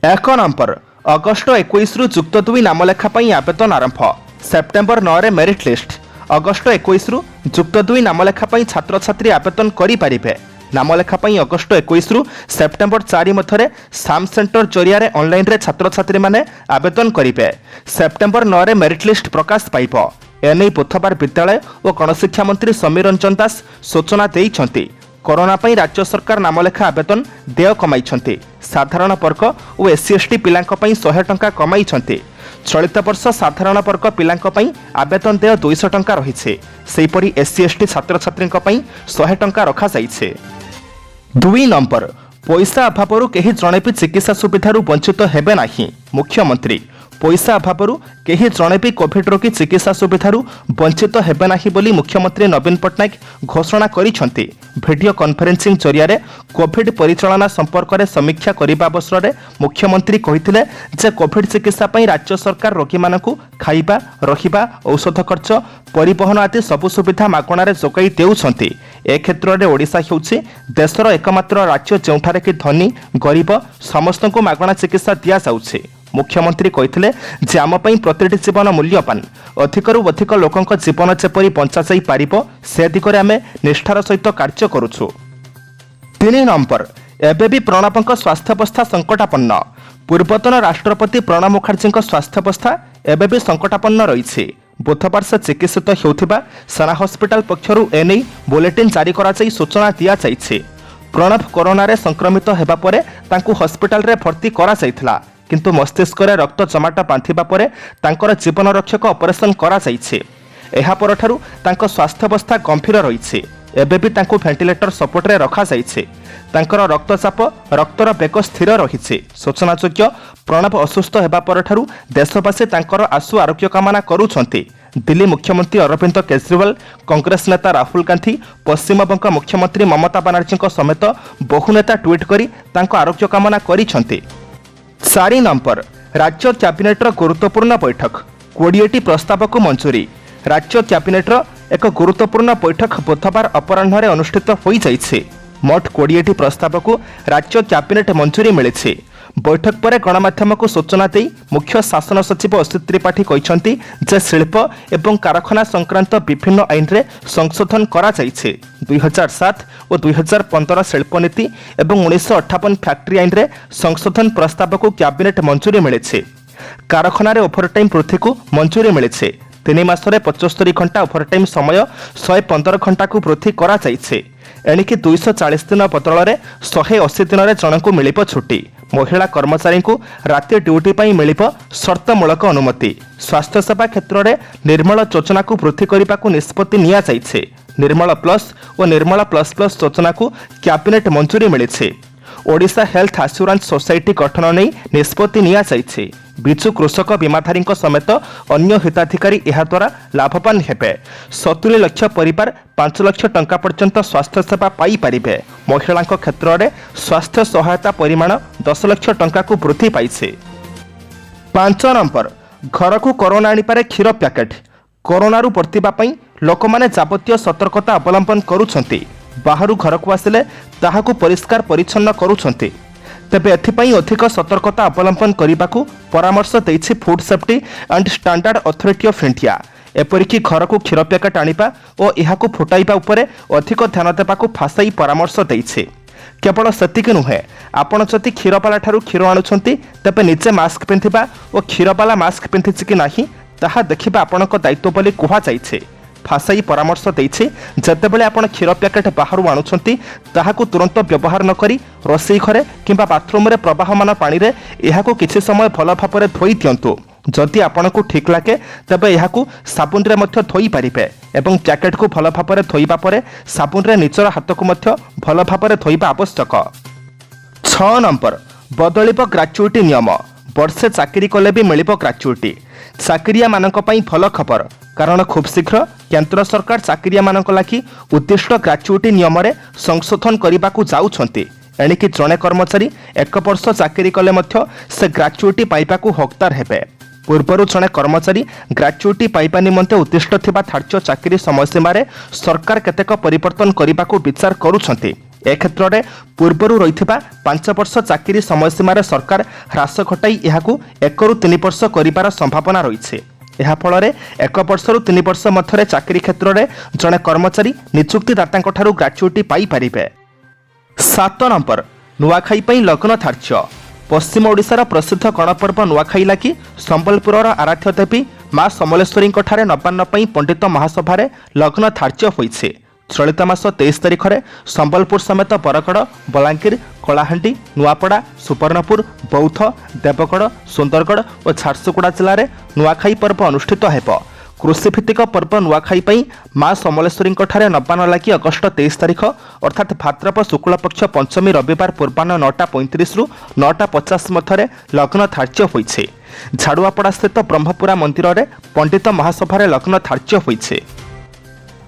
एक number August 21 रु जुक्त 2 नामलेखा आवेदन आरंभ। सेप्टेम्बर 9 रे मेरिट लिस्ट। अगस्ट 21 रु जुक्त 2 नामलेखा छात्र छात्री आवेदन करें। नामलेखा अगस्ट 21 रु सेप्टेम्बर 4 मध्य साम सेंटर जरिया ऑनलाइन रे छात्र छात्री माने आवेदन करेंगे। सेप्टेम्बर 9 रे मेरिट लिस्ट प्रकाश पाइब। एने बुधवार विद्यालय और गणशिक्षा मंत्री समीर रंजन दास सूचना देइछंती। कोरोना पई राज्य सरकार नामलेखा आवेदन देय कमाई। साधारण वर्ग और एससी एसटी पिलांक पई 100 टंका कमाई। चलित वर्ष साधारण वर्ग पिलांक पई आवेदन देय 200 टंका रही। सेहीपरि एससी एसटी छात्र छात्री 100 टंका रखा जाइछे। 2 नंबर पैसा अभाव केही जणे भी चिकित्सा सुविधार वंचित हेबे नाही। मुख्यमंत्री पैसा अभाव केही जणे भी कोविड रोगी चिकित्सा सुविधार वंचित हेबे नाही बोली मुख्यमंत्री नवीन पट्टनायक घोषणा करिसेंती। वीडियो कॉन्फ्रेंसिंग जरिया कोविड परिचालना संपर्क में समीक्षा करने अवसर में मुख्यमंत्री कहिथिले जे कोविड चिकित्सा पई राज्य सरकार रोगी मानकु खाइबा रहिबा औषध खर्च परिवहन आदि सबु सुविधा मागणारे जोगाई देउछंती। ए क्षेत्र में ओडिशा हेउछि देशर एकमात्र राज्य जेउठारे कि धनी गरीब समस्तଙ୍କୁ मागणा चिकित्सा दिया जाउछि। मुख्यमंत्री कहिथिले जे आम पई प्रतिटी जीवन मूल्यवान। अधिकरू अधिक लोकंक जीवन जेपरि बंचा जाई पारिबो से दिगरे आमे निष्ठार सहित कार्य करूछु। 3 नंबर एबे भी प्रणबक स्वास्थ्यावस्था संकटापन्न। पूर्वतन राष्ट्रपति प्रणब मुखर्जी स्वास्थ्यावस्था एबे भी संकटापन्न रही। बुधवार से चिकित्सित होउथिबा सेना हॉस्पिटल पक्षरु एने बुलेटिन जारी करा जाई सूचना दिया जाइछे। प्रणब कोरोना रे संक्रमित हेबा परे तांकु हॉस्पिटल रे भर्ती करा जाइथिला, किंतु मस्तिष्क रे रक्त जमाट बांधिबा परे तांकर जीवन रक्षक ऑपरेशन करा जाइछे। एहा परठारु तांकर स्वास्थ्यावस्था गंभीर रही। एबे भी तांको वेंटिलेटर सपोर्ट रे रखा जाइछे। तांकर रक्तचाप रक्तर बेग स्थिर रही। सूचनायोग्य प्रणब असुस्थ हेबा परठारु देशवासी तांकर आशु आरोग्य कामना करुछंती। दिल्ली मुख्यमंत्री अरविंद केजरीवाल, कांग्रेस नेता राहुल गांधी, पश्चिम बंग मुख्यमंत्री ममता बनर्जी समेत बहु नेता ट्वीट करी तांको आरोग्य कामना करिछंती। 4 नंबर राज्य कैबिनेटर गुरुत्वपूर्ण बैठक। 20टी प्रस्ताव को मंजूरी। राज्य कैबिनेटर एक गुरुत्वपूर्ण बैठक बुधवार अपराह्न अनुष्ठित हो जाइछे। मोट 20टी प्रस्ताव को राज्य कैबिनेट मंजूरी मिली। बैठक पर गणमाध्यम को सूचना दे मुख्य शासन सचिव असित त्रिपाठी कहते जे शिल्प एवं कारखाना संक्रांत विभिन्न आईन रे संशोधन करा जाइछे। 2007 और 2015 शिल्प नीति एवं 1958 फैक्ट्री आईन रे संशोधन प्रस्ताव को कैबिनेट मंजूरी मिली। कारखाना रे ओभरटाइम वृद्धि को मंजूरी मिली। 3 मासरे 75 घंटा ओभरटाइम समय 115 घंटा को वृद्धि करा जाइछे। एणिकी 240 दिन बदल में 180 दिन में जनक मिलिब छुट्टी। महिला कर्मचारी को राति ड्यूटी पर मिलिब शर्तमूलक अनुमति। स्वास्थ्य सेवा क्षेत्र में निर्मल योजना को वृद्धि करने को निष्पत्ति निया जाइछे। निर्मल प्लस और निर्मल प्लस प्लस योजना को कैबिनेट मंजूरी मिली। ओडिशा हेल्थ एश्योरेंस सोसाइटी गठन नहीं निष्पत्ति निया जाइछे। बिजु कृषक बीमाधारी समेत अन्य हिताधिकारी यह द्वारा लाभवान हेबे। 70 लाख परिवार 5 लाख टंका पर्यंत स्वास्थ्य सेवा पाई पारिबे। महिला क्षेत्र में स्वास्थ्य सहायता परिमाण 10 लाख टंका को वृद्धि पाइछे। 5 नंबर घर को कोरोना आनिपारे क्षीर पैकेट। कोरोना बर्तिबा पई लोक माने जाबतीय सतर्कता अवलंबन करुछंती। बाहरु घर को आसिले ताहाकु परिष्कार परिच्छन्न करुछंती। तेबे एथिपाई अधिक सतर्कता अवलंबन करने को परामर्श देछि food safety and standard authority of India. एपरिकी घर को क्षीर पैकेट आनिबा और एहाकु फुटाइबा उपरे अधिक ध्यान देबाकु फासाई परामर्श देछि। केवल सेतिक नुहे, आपण जदि क्षीरवाला ठारू क्षीर आणुछंती तेबे निजे मास्क पिंधिबा और क्षीरवाला मास्क पिंधिछि कि नाही ताहा देखिबा आपणक दायित्व बोली कुहा जाइछे। फासाई परामर्श देछि जतेबेले आपण क्षीर पैकेट बाहरु आणुछंती ताहाकु तुरंत व्यवहार न करी रोषेई घरे किंबा बाथरूम रे प्रवाहमान पानी रे एहाकु किछि समय भल भाबरे धोई दियंतु। जदि आपनको ठीक लागे तबे एहाकु साबुन रे मध्य धोई पारिबे एवं पैकेट को भल भाबरे धोइबा परे साबुन रे निजर हाथ को मध्य भल भाबरे धोइबा आवश्यक। 6 नंबर बदलिब ग्रेच्युटी नियम। वर्षे चाकरी कले भी मिलिब ग्रेच्युटी। चाकरिया मानक पई भल खबर, कारण खूब शीघ्र केंद्र सरकार चाकरिया मानक लागि उद्दिष्ट ग्रेच्युटी नियम रे संशोधन करने को जाउछंती। एणिकी जणे कर्मचारी 1 वर्ष चाकरी कले मध्य से ग्रेच्युटी पाइबा को हकदार हेबे। पूर्वर जड़े कर्मचारी ग्रेच्युटी पाइबा निमंते उद्दिष्ट थिबा धार्य चाकरी समयसीमा सरकार केतेक परिवर्तन करने को विचार करुछंती। ए क्षेत्र में पूर्वर रही 5 वर्ष चाकरी समयसीमार सरकार ह्रास घटाई यहां 1 ରୁ 3 वर्ष कर संभावना रही है। फल 1 वर्ष ରୁ 3 वर्ष मध्य चाकरी क्षेत्र में जड़े कर्मचारी निजुक्तिदाता ग्राच्युटी पाइपर। 7 नंबर नुआखाई लग्न धार्य। पश्चिम ओडिशार प्रसिद्ध गणपर्व नुआखाई लागी संबलपुर आराध्य देवी माँ समलेश्वरी नवान्न पंडित महासभा लग्न धार्य होइछे। चलित मास 23 तारिख में संबलपुर समेत बरगड़, बलांगीर, कलाहांडी, नुआपड़ा, सुवर्णपुर, बौद्ध, देवगढ़, सुंदरगढ़ और झारसुगुड़ा जिले में नुआखाई पर्व अनुष्ठित हेब। कृषिभित्तिक पर्व नुआखाई माँ समलेश्वरी नवान्न लगी अगस्ट 23 तारिख अर्थात भाद्रव शुक्लपक्ष पंचमी रविवार पूर्वाह्न 9:35 ରୁ 9:50 मध्य लग्न धार्य होइछे। झाड़ुआपड़ा स्थित ब्रह्मपुरा मंदिर में पंडित महासभा लग्न धार्य होइछे।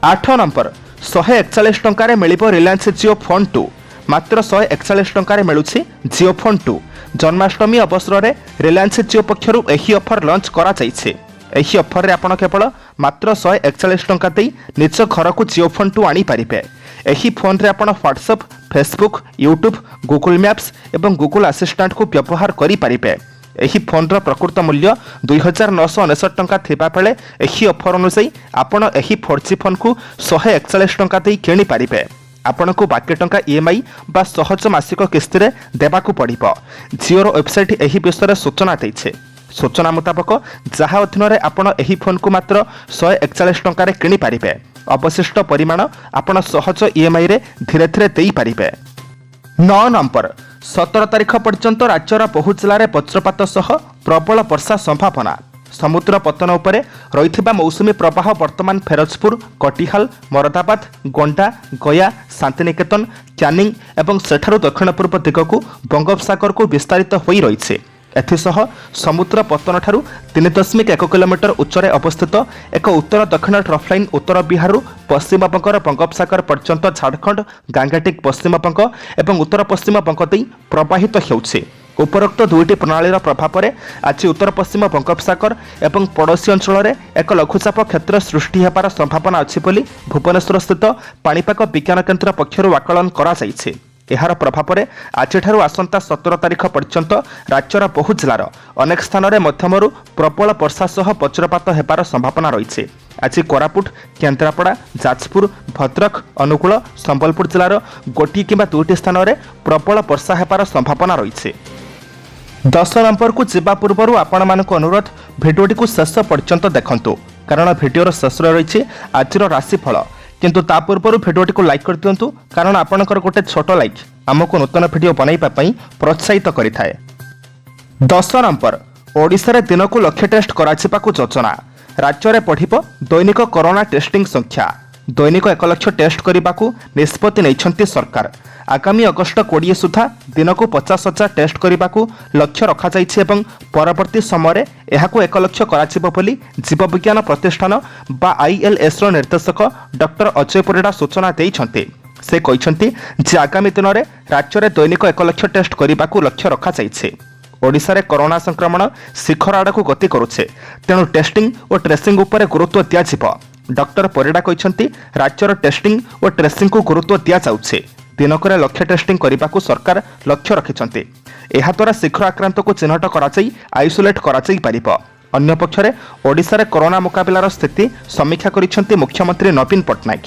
8 नंबर 141 टंकार मिलिबो रिलायंस जियो फोन 2। मात्र 141 टंकार मिलुछि जियो फोन 2। जन्माष्टमी अवसर में रिलायंस जियो पक्षरु एही ऑफर लॉन्च करा जाइछे। एही ऑफर रे आपण केवल मात्र 141 टंका दे निज घर को जियो फोन 2 आनी पारिबे। एही फोन रे आपण WhatsApp, Facebook, YouTube, Google maps एवं गूगल असिस्टेंट को व्यवहार करि पारिबे। एही फोन रो प्रकृत मूल्य 2999 टंका थिबा बेले एही ऑफर अनुसार आपण एही 4G फोन को 141 टंका दे किनि पारिबे। आपण को बाकी टंका ईएमआई बा सहज मासिक किस्ती रे देबाकू पड़िबो। जियो वेबसाइट एही विषय रे सूचना दैछे। सूचना मुताबक जहाँ अधीन में आपण एही फोन को मात्र 141 टंकार किनि पारिबे। अवशिष्ट परिमाण आपण सहज ईएमआई रे धीरे धीरे देई पारिबे। 9 नंबर 17 तारिख पर्यंत राज्यर बहु जिले में वज्रपात सह प्रबल वर्षा संभावना। समुद्र पतन उपरे रही मौसुमी प्रवाह वर्तमान फेरजपुर, कटिहाल, मरदाबाद, गोंडा, गया, शांतिनिकेतन, क्यानिंग एवं सेठारु दक्षिण पूर्व दिगकू बंगोपसागर को विस्तारित होई रहिछे। एथिसह समुद्र पतन ठारू 3.1 किलोमीटर उच्चरे अवस्थित एक उत्तर दक्षिण ट्रफ लाइन उत्तर बिहार पश्चिम बंगर बंगोपसागर पर्यंत झारखंड, गांगेटिक पश्चिम बंग एवं उत्तर पश्चिम बंग देई प्रवाहित हेउछे। उपरोक्त दुईटी प्रणालीर प्रभाव में आज उत्तर पश्चिम बंगोपसागर एवं पड़ोशी अंचल में एक लघुचाप क्षेत्र सृष्टि होबार संभावना अच्छी बोली भुवनेश्वर स्थित पाणीपाग विज्ञान केन्द्र पक्षर आकलन करा जायछे। एहार प्रभाव में आज आसंता 17 तारिख पर्यंत राज्यर बहु जिलार अनेक स्थान में मध्यमरू प्रबल वर्षा सह वज्रपात होबार संभावना रही। आज कोरापुट, केन्द्रापड़ा, जाजपुर, भद्रक, अनुगुल, संबलपुर जिलार गोटी किंबा दुईटी स्थान में प्रबल वर्षा होबार संभावना रही। 10 नंबर को जीवा पूर्व आपण मानक अनुरोध भिडियोटी को शेष पर्यंत देखंतु कारण भिडियोर शेष रही आज राशिफल। किंतु ता पूर्व भिडियोटी को लाइक कर दिंतु कारण आपणकर गोटे छोट लाइक आमको नूतन भिडियो बनैबा पई प्रोत्साहित करिथाए। 10 नंबर ओडिशा रे दिन को लक्ष्य टेस्ट कराजिबाकू योजना। राज्य में बढ़िबो दैनिक कोरोना टेस्टिंग संख्या। दैनिक 1 लाख टेस्ट करने निष्पत्ति नहीं सरकार। आगामी अगस्ट 20 सुधा दिन को 50,000 टेस्ट करने लक्ष्य रखा जाइछि एवं परवर्ती समय यह 1 लाख कराजिबो बोली जीव विज्ञान प्रतिष्ठान बा ILS रो निर्देशक डॉक्टर अजय परिड़ा सूचना देइछन्ते। से कहिछन्ति जे आगामी दिन में राज्य में दैनिक 1 लाख टेस्ट करने लक्ष्य रखा जाइछि। ओडिशा रे कोरोना संक्रमण शिखर आड़क गति करुछे तेणु टेस्टिंग और ट्रेसिंग उपर गुरुत्व दियाजिबो। डॉक्टर परिड़ा कहिछन्ति राज्यर टेस्टिंग और ट्रेसिंग को गुरुत्व दिया जाउछे। दिनक लक्ष्य टेस्टिंग करने को सरकार लक्ष्य रखिछन्ति। एहा द्वारा शीघ्र आक्रांत को चिन्हट कराई आइसोलेट कराई पारिबो। अन्य पक्षरे ओडिशा रे कोरोना मुकाबलार स्थिति समीक्षा करिछन्ति मुख्यमंत्री नवीन पट्टनायक।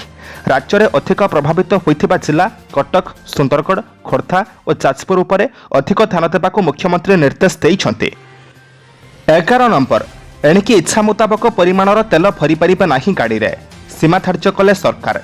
राज्य में अधिक प्रभावित होइथिबा जिला कटक, सुंदरगढ़, खोर्धा और जाजपुर उपरे अधिक ध्यान देबाकू मुख्यमंत्री निर्देश देइछन्ति। 11 नंबर एणिकी इच्छा मुताबक परिमाणर तेल भरी पारिबे नाही गाड़ी रे सीमा धार्य कले सरकार।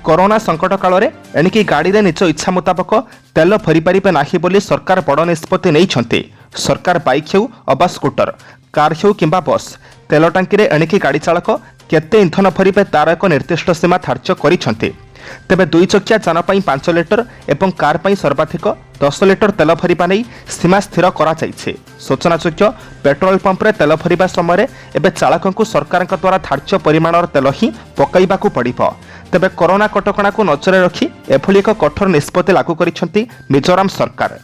कोरोना संकट काल में एणिकी गाड़ी रे निज इच्छा मुताबक तेल भरी पारिबे नाही बोली सरकार बड़ निष्पत्ति नैछन्ति। सरकार बाइक हेउ अबा स्कूटर, कार हेउ किंबा बस तेल टांकी रे एणिकी गाड़ी चालक केते इंधन भरिबे तार एक निर्दिष्ट सीमा धार्य करिछन्ति। तेबे 2 चकिया जान पई 5 लिटर एवं कार पई सर्वाधिक 10 लिटर तेल भरिबा नै सीमा स्थिर करा जाइछे। सूचनायोग्य पेट्रोल पंप रे तेल भरिबा समय एबे चालकंकु सरकारक द्वारा धार्य परिमाणर तेल ही पकाइबाकू पड़िबो। तेबे कोरोना कटकणा को नजर रखी एभली एक कठोर निष्पत्ति लागू करिछन्ति मिजोराम सरकार।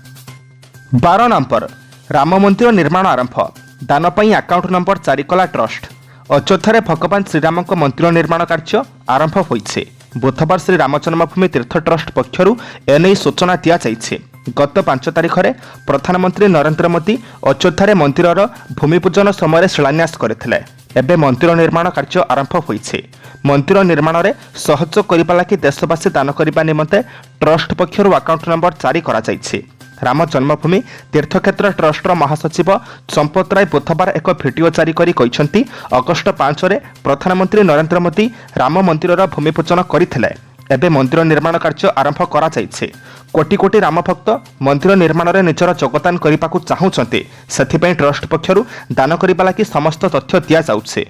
12 नंबर राम मंदिर निर्माण आरंभ। दान पई अकाउंट नंबर जारी कला ट्रस्ट। अयोध्या भगवान श्रीराम मंदिर निर्माण कार्य आरंभ होइछे। बुधवार श्री राम जन्मभूमि तीर्थ ट्रस्ट पक्षर एने सूचना दि जाइए। गत 5 तारिख में प्रधानमंत्री नरेंद्र मोदी अयोध्या मंदिर भूमिपूजन समय शिलान्यास करथिले। एबे मंदिर निर्माण कार्य आरंभ होइछे। मंदिर निर्माण में सहयोग करने लगी देशवासी दान करने निमंते ट्रस्ट पक्षर अकाउंट नंबर जारी करा जाइछे। राम जन्मभूमि तीर्थक्षेत्र ट्रस्टर महासचिव संपत राय बुधवार एक भिडियो जारी करी कहिसेंती अगस्ट 5 रे प्रधानमंत्री नरेंद्र मोदी राम मंदिर भूमिपूजन करथिले। एबे मंदिर निर्माण कार्य आरंभ करा जाइछे। कोटी कोटी राम भक्त मंदिर निर्माण में निजर योगदान करने को चाहूँगी, से ट्रस्ट पक्षर दान करने लगी समस्त तथ्य दि जाउछे।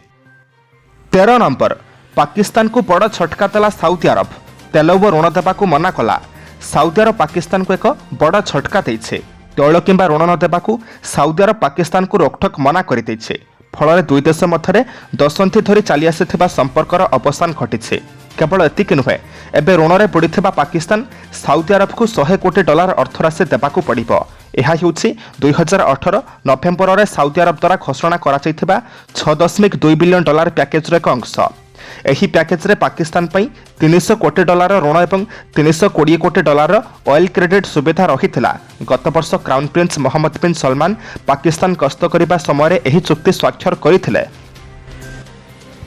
13 नंबर पाकिस्तान को बड़ झटका देला साउदी अरब। तेल व ऋण देवाक मना कला। साउदी अरब पाकिस्तान को एक बड़ झटका देइछे। तैल किंबा ऋण न देवाक साउदी अरब पाकिस्तान को रोकठोक मना कर देइछे। फल दुई देश मध्य दशंधि धरी चली आसिथिबा संपर्कर अवसान घटिछे। केवल एतिक नुहे, एबे ऋण में बुड़ीथिबा पाकिस्तान साउदी अरब को $100 कोटी अर्थराशि देवाक पड़िबो। यह होउछि 2018 नवेम्बर में साउदी अरब द्वारा घोषणा करा जाइथिबा $6.2 बिलियन पैकेज एक अंश। एही पैकेज रे पाकिस्तान पई $300 कोटी ऋण एवं $320 कोटी ऑयल क्रेडिट सुविधा रहिथिला। गत वर्ष क्राउन प्रिंस मोहम्मद बिन सलमान पाकिस्तान गस्त करने समय एही चुक्ति स्वाक्षर करथिले।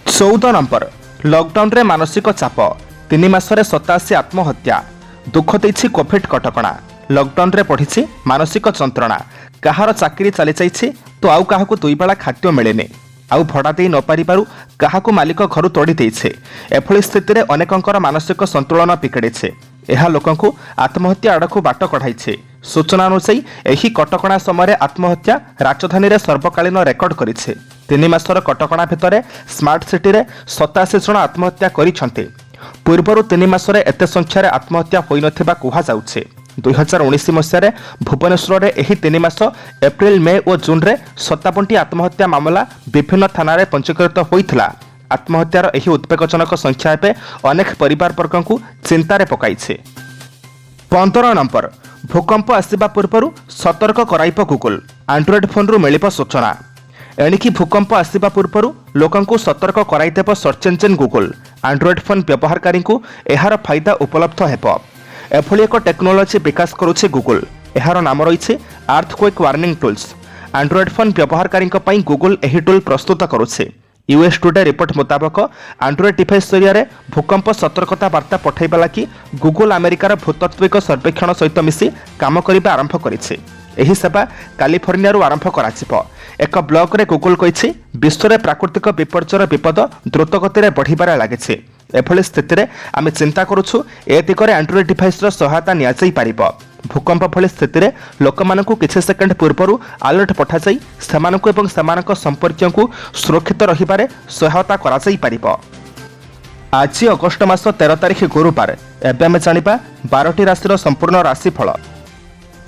14 नंबर लॉकडाउन रे मानसिक चाप। 3 मासरे 87 आत्महत्या। दुख देछि कोविड कटकणा। लॉकडाउन रे पढ़ी मानसिक जंत्रणा। कहार चाकरी चली जाइछि तो आउ काहाकू 2 बेला खाद्य मिलेनि। आउ भड़ा दे न पारिबारु काहाकू मालिक घर तोड़ी देइछे। एभली स्थिति रे अनेकंकर मानसिक संतुलन बिगड़ेछे। यह लोकंकु आत्महत्या आड़कू बाट कढ़ाइछे। सूचना अनुसार एही कटकणा समय आत्महत्या राजधानी रे सर्वकालीन रेकर्ड करिछे। 3 मासर कटकणा भितरे स्मार्ट सिटी रे 87 जन आत्महत्या करिछन्ते। पूर्वरु 3 मासरे एते संख्यारे आत्महत्या होई नथिबा कुहा जाउछे। 2019 मसीह भुवनेश्वर में यही 3 मास एप्रिल मे और जून रे 57टी आत्महत्या मामला विभिन्न थाना रे पंजीकृत होइथिला। आत्महत्यार यही उद्वेगजनक संख्या एवं अनेक परिवार वर्ग को चिंतार पकाइछे। 15 नंबर भूकंप आसिबा पूर्व सतर्क कराइब गूगल। एंड्रॉइड फोन रु मिलिब सूचना। एणिकी भूकंप आसिबा पूर्व लोकंकु सतर्क कराइदेब search engine Google. Android phone व्यवहारकारी को एहार फायदा उपलब्ध हेब। एभली एक टेक्नोलोजी विकास करुछि गूगल। एहार नाम रही earthquake warning tools. Android phone व्यवहारकारी गूगल एही टूल प्रस्तुत करुछि। यूएस टुडे रिपोर्ट मुताबक एंड्रॉइड डिवाइस जरिए भूकंप सतर्कता वार्ता पठाइबा लागि गूगल अमेरिकार भूतत्विक सर्वेक्षण सहित मिसी काम करिबा आरंभ करिछि। एही सेवा कैलिफोर्निया आरंभ कराजिबो। एक ब्लॉग रे गूगल कहिछि विश्व में प्राकृतिक विपर्ययर विपद द्रुत गति बढ़िबार लागिछि। एभली स्थिति रे आमे चिंता करुछु ए दिगरे एंड्रॉइड डिवाइस रो सहायता निया जाई पारिबो। भूकंप भली स्थिति रे लोकमानकु किछि सेकेंड पूर्वरु अलर्ट पठा जाई सेमानकु एवं सेमानक संपर्कयंकु सुरक्षित रहिबारे सहायता करा जाई पारिबो। आज अगस्ट मास 13 तारिख गुरुवार। एबे आमे जानिबा 12टी राशि संपूर्ण राशिफल।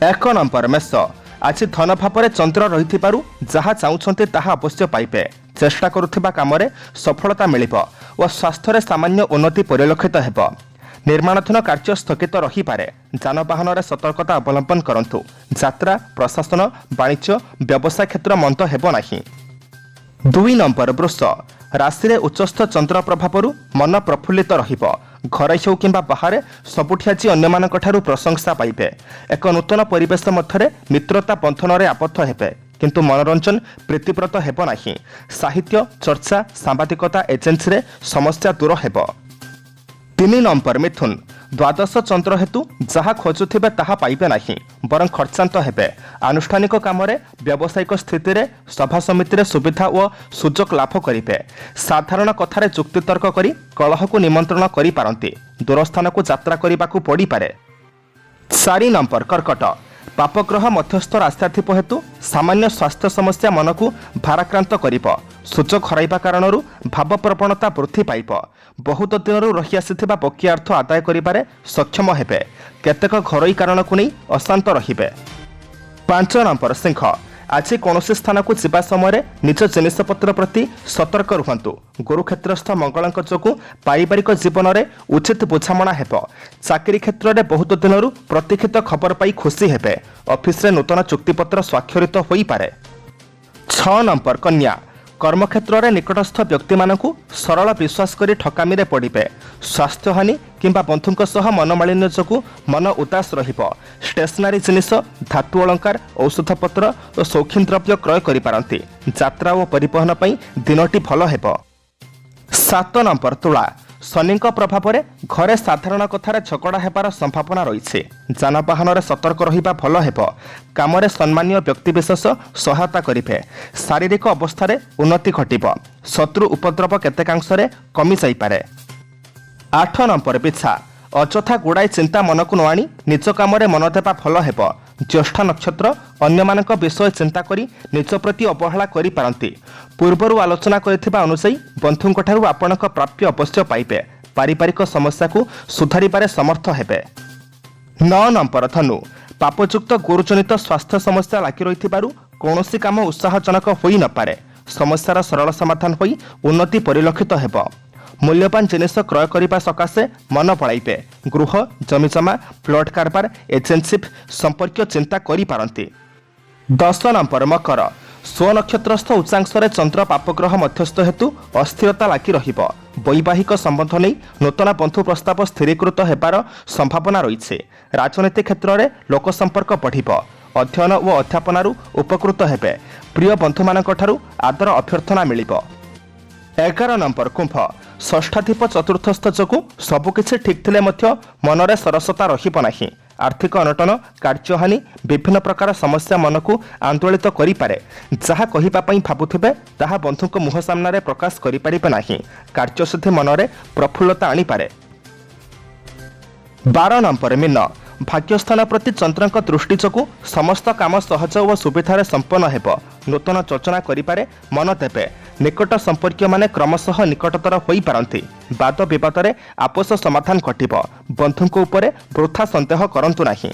1 नंबर मेष। आज धन भाव चंद्र रही जहाँ चाहते ताहा अवश्य पाइबे। चेष्टा करुथिबा कामरे सफलता मिलिब और स्वास्थ्य सामान्य उन्नति परिलक्षित हेब। निर्माणाधीन कार्य स्थगित रही पारे। जानवाहन में सतर्कता अवलंबन करंतु। यात्रा प्रशासन वाणिज्य व्यवसाय क्षेत्र मंद हेब नाही। 2 नंबर वृष। राशि रे उच्चस्थ चंद्र प्रभाव मन प्रफुल्लित रहिब। घरे हो कि बाहर सबुठी आज अन्यमानक ठारू प्रशंसा पाइबे। एक नूतन परिवेश मध्य मित्रता बंधन में आबद्ध हेबे किंतु मनोरंजन प्रीतिव्रत हेब नाही। साहित्य चर्चा सांबादिकता एजेंसी रे समस्या दूर हेब। 3 नंबर मिथुन। द्वादश चंद्र हेतु जहाँ खोजुथिबे ताहा पाइबे नाही बरं खर्चांत हेबे। आनुष्ठानिक काम रे व्यावसायिक स्थिति रे सभा समिति रे सुविधा और सुजोग लाभ करिबे। साधारण कथारे जुक्तितर्क करी कलह को निमंत्रण करि पारंती। दूरस्थान को यात्रा करिबाकू पड़ी पारे। 4 नंबर कर्कट। पापग्रह मध्यस्थ राष्ट्राधिप हेतु सामान्य स्वास्थ्य समस्या मन को भाराक्रांत करिब। सुजोग हराइबा कारणरू भाव प्रवणता वृद्धि पाइब। बहुत दिनरू रही आसिथिबा बकिया अर्थ आदाय करिबारे सक्षम हेबे। केतेक घरोई कारण को नहीं अशांत रहिबे। 5 नंबर सिंह। आज कौन स्थान को जीवा समय निज जिनिसपत्र प्रति सतर्क रुहंतु। गुरुक्षेत्रस्थ मंगलक जोगु पारिवारिक जीवन में उचित बुझामणा हेब। चाकरी क्षेत्र में बहुत दिनरू प्रतीक्षित खबर पाई खुशी हेबे। ऑफिस रे नूतन चुक्तिपत्र स्वाक्षरित होई पारे। 6 नंबर कन्या। कर्मक्षेत्र में निकटस्थ व्यक्ति मानकु सरल विश्वास करी ठकामी रे पड़िबे। स्वास्थ्य हानि किंबा बंधुंक सह मनमालिन्य जोगु मन उदास रहिबो। स्टेशनरी जिनिष, धातु अलंकार, औषधपत्र और शौखीन द्रव्य क्रय करि पारंती। यात्रा और परिवहन पई दिनटी भल हेबो। 7 नंबर तुला, शनि प्रभाव में घरे साधारण कथार झगड़ा हेबार संभावना रही। जानवाहन में सतर्क रहिबा भल हेबो। काम में सम्मानीय व्यक्तिविशेष सहायता करिवे। शारीरिक अवस्था रे उन्नति घटिबो। शत्रु उपद्रव केतेकांशरे कमी जाइपारे। 8 नंबर बिछा, अଯଥା गुड़ाई चिंता मन को न आनी निज काम में मन देवा भल हेबो। ज्येष्ठ नक्षत्र अन्यमानक विषय चिंता करी निज प्रति अवहेला करि पारंती। पूर्वरु आलोचना करिथिबा अनुसायी बंधुंकठारु आपणक प्राप्य अवश्य पाइबे। पारिवारिक समस्या को सुधारिबारे समर्थ हेबे। 9 नंबर धनु, पापयुक्त गुरुजनित स्वास्थ्य समस्या लागी रहिथिबारु कौनसी काम उत्साहजनक होई न पारे। समस्यार सरल समाधान होई उन्नति परिलक्षित हेबो। मूल्यवान जिनिष क्रय करने सकाशे मन पड़ाइबे। गृह जमीजमा प्लट कारबार एजेंसी संपर्क चिंता करि पारंती। 10 नंबर मकर, स्वनक्षत्रस्थ उच्चांशरे चंद्र पापग्रह मध्यस्थ हेतु अस्थिरता लागी रहिबो। वैवाहिक संबंध नहीं नूतन बंधु प्रस्ताव स्थिरीकृत हेबार संभावना रही। राजनीति क्षेत्र में लोक संपर्क बढ़िबो। अध्ययन और अध्यापनारू उपकृत हेबे। प्रिय बंधु मानकठारु आदर अभ्यर्थना मिलिबो। 11 नंबर कुंभ, षष्ठाधिप चतुर्थस्थ जोगु सबकिछि ठीक थिले मध्य मनरे सरसता रहिबो नाही। आर्थिक अनटन, कार्यहानि, विभिन्न प्रकार समस्या मन को आंदोलित करि पारे। जहा कहिबा पई भाबुथिबे ताहा बंधुक मुह सामनारे प्रकाश करि पारिबे नाही। कार्यसिद्धि मनरे प्रफुल्लता आनी पारे। 12 नंबर मीन, भाग्यस्थान प्रति चंद्रक दृष्टि जोगु समस्त काम सहज और सुविधार संपन्न हेबो। नूतन योजना करिपारे मन देबे। निकट संपर्क माने क्रमशः निकटतर होई पारंती। वाद विवाद रे आपस समाधान घटिबो। बंधुंक उपरे वृथा संदेह करंतु नाही।